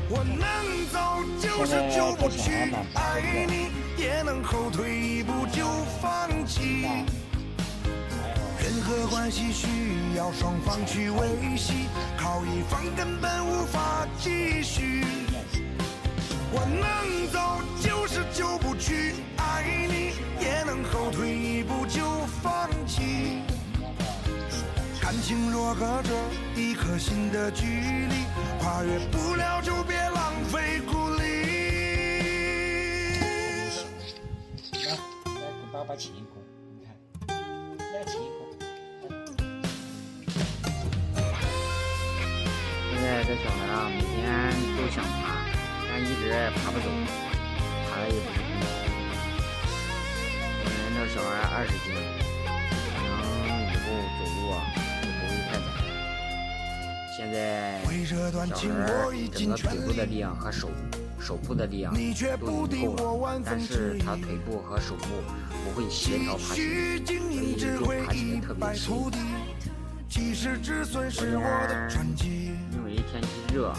我能走就是就不去，爱你也能后退一步就放弃。任何关系需要双方去维系，靠一方根本无法继续。我能走就是就不去，爱你也能后退一步就放弃。感情若隔着一颗心的距离，跨越不了就别浪费鼓励。来，给爸爸亲一口，你看，来亲一口。现在这小孩啊，每天都想爬，但一直爬不走，爬的也不是很好。我们这小孩20斤，可能以后走路啊就不会太早。现在小孩整个腿部的力量和手部的力量都已经够了，但是他腿部和手部不会协调爬行，所以就爬起来特别吃力。因为天气热，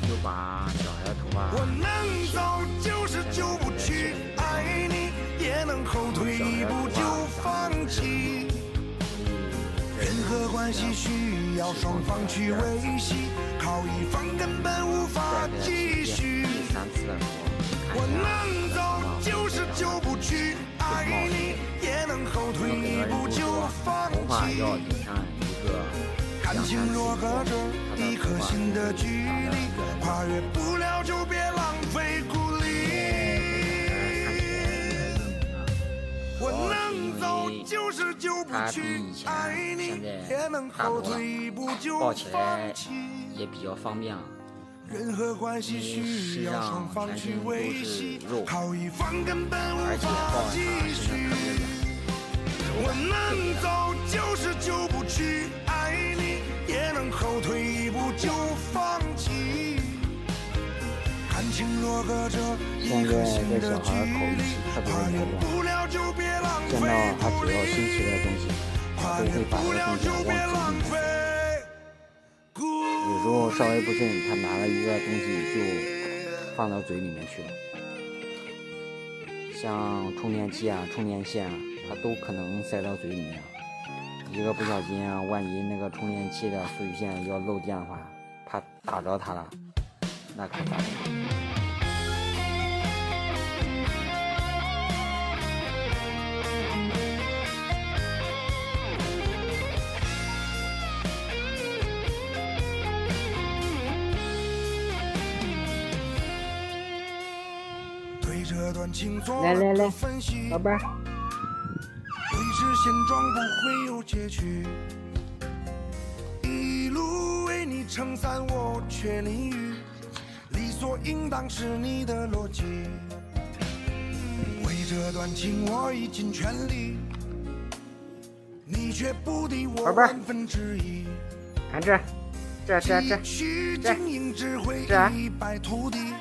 就把小孩的头发我能走就是就不去，爱你也能后退一步就放弃。任何关系需要双方去维系，靠一方根本无法继续。我能走就是就不去，爱你也能后退一步就放弃。感情若隔着一颗心的距离，跨越不了就别浪费鼓励。我能走就是就不去，爱你也能后退一步就放弃。也比较方便了。任何关系需要双方去维系，靠一方根本无法继续。我能走就是就不去，爱你也能后退一步就放弃。感情若隔着一颗心的距离，跨越不了就别浪费鼓励，跨越不了就别浪费鼓励。有时候稍微不慎，他拿了一个东西就放到嘴里面去了，像充电器啊、充电线啊，它都可能塞到嘴里面。一个不小心啊，万一那个充电器的数据线要漏电的话，怕打着它了，那可咋办？来来来，宝贝儿。维持现状不会有结局，一路为你撑伞，我却淋雨，理所应当是你的逻辑。为这段情我已尽全力，你却不敌我万分之一。看这，经营只会一败涂地，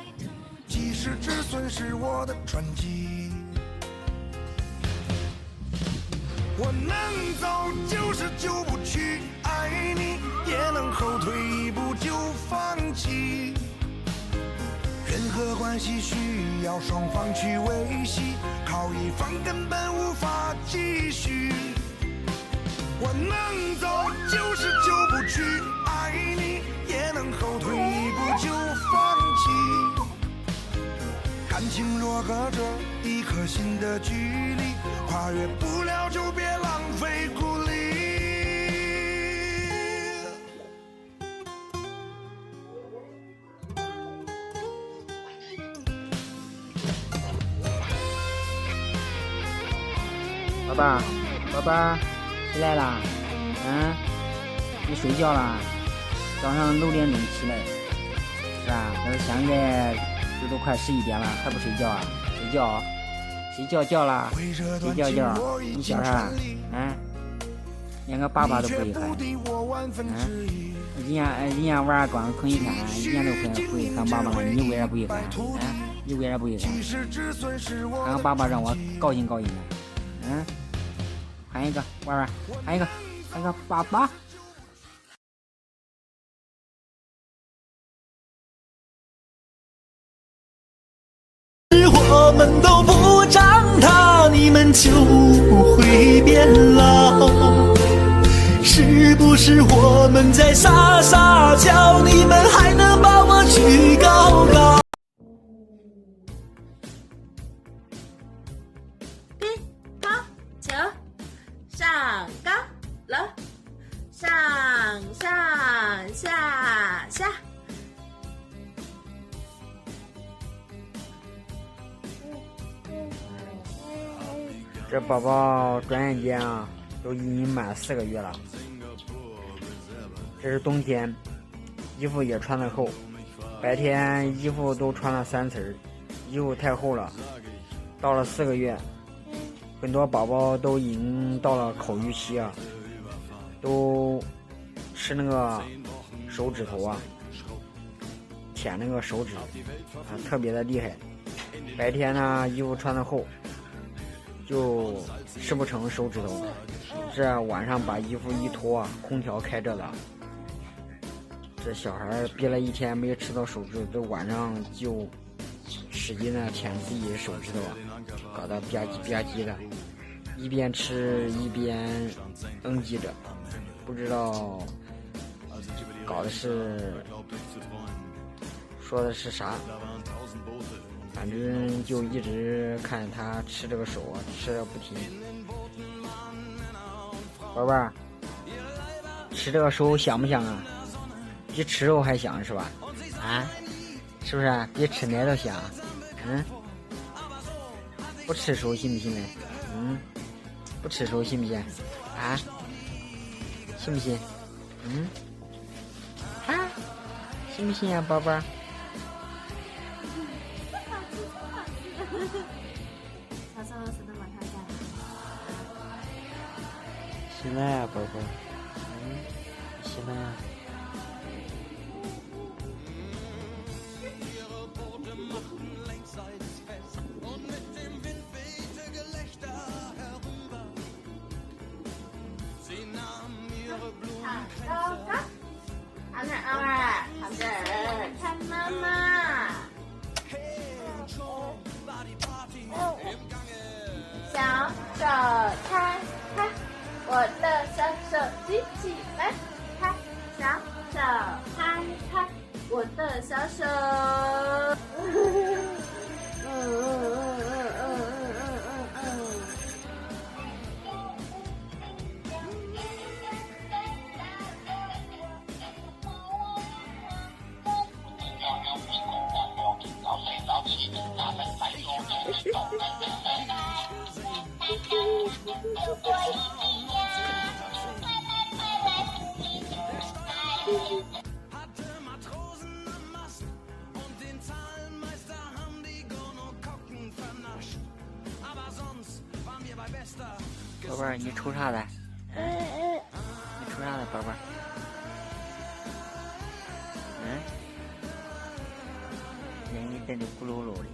及时止损是我的传奇。我能走就是就不去，爱你也能后退一步就放弃。任何关系需要双方去维系，靠一方根本无法继续。我能走就是就不去，爱你也能后退一步就放弃。感情若隔着一颗心的距离，跨越不了就别浪费鼓励。宝贝儿，宝贝儿，起来啦？你睡觉啦？早上6点钟起来，是吧？但是现在这都快11点了，还不睡觉啊？睡觉啦？睡觉，你小啥？连个爸爸都不会喊。人家娃光啃一天，一天都不会喊爸爸了，你为啥不会喊？你为啥不会喊？喊个爸爸让我高兴高兴的。喊一个玩，喊一个爸爸。就不会变老。是不是我们在撒撒娇，你们还能把我举高高？乒乓球上高楼，上上下下。这宝宝转眼间啊，都已经满4个月了。这是冬天，衣服也穿得厚，白天衣服都穿了3层，衣服太厚了。到了4个月，很多宝宝都已经到了口欲期啊，都吃那个手指头啊，舔那个手指啊，特别的厉害。白天呢，衣服穿得厚，就吃不成手指头，这晚上把衣服一脱啊，空调开着了，这小孩憋了一天没吃到手指头，这晚上就使劲的舔自己的手指头啊，搞得吧唧吧唧的，一边吃一边嗯唧着，不知道搞的是说的是啥。反正就一直看他吃这个手啊，吃的不停。宝贝儿，吃这个手香不香啊？比吃肉还香是吧？啊，是不是？比吃奶都香？嗯，不吃手信不信呢？嗯，不吃手信不信？啊，信不信？嗯，啊，信不信呀，宝贝儿？小时候是怎么参加的？行了呀，宝贝儿。嗯，行了呀。高高，躺这儿，阿儿，躺这儿，看妈妈。小手开开，我的小手举起来，开，小手开开，我的小手。宝贝儿，你瞅啥的？你瞅啥的，宝贝儿？嗯，眼里瞪得咕噜噜的。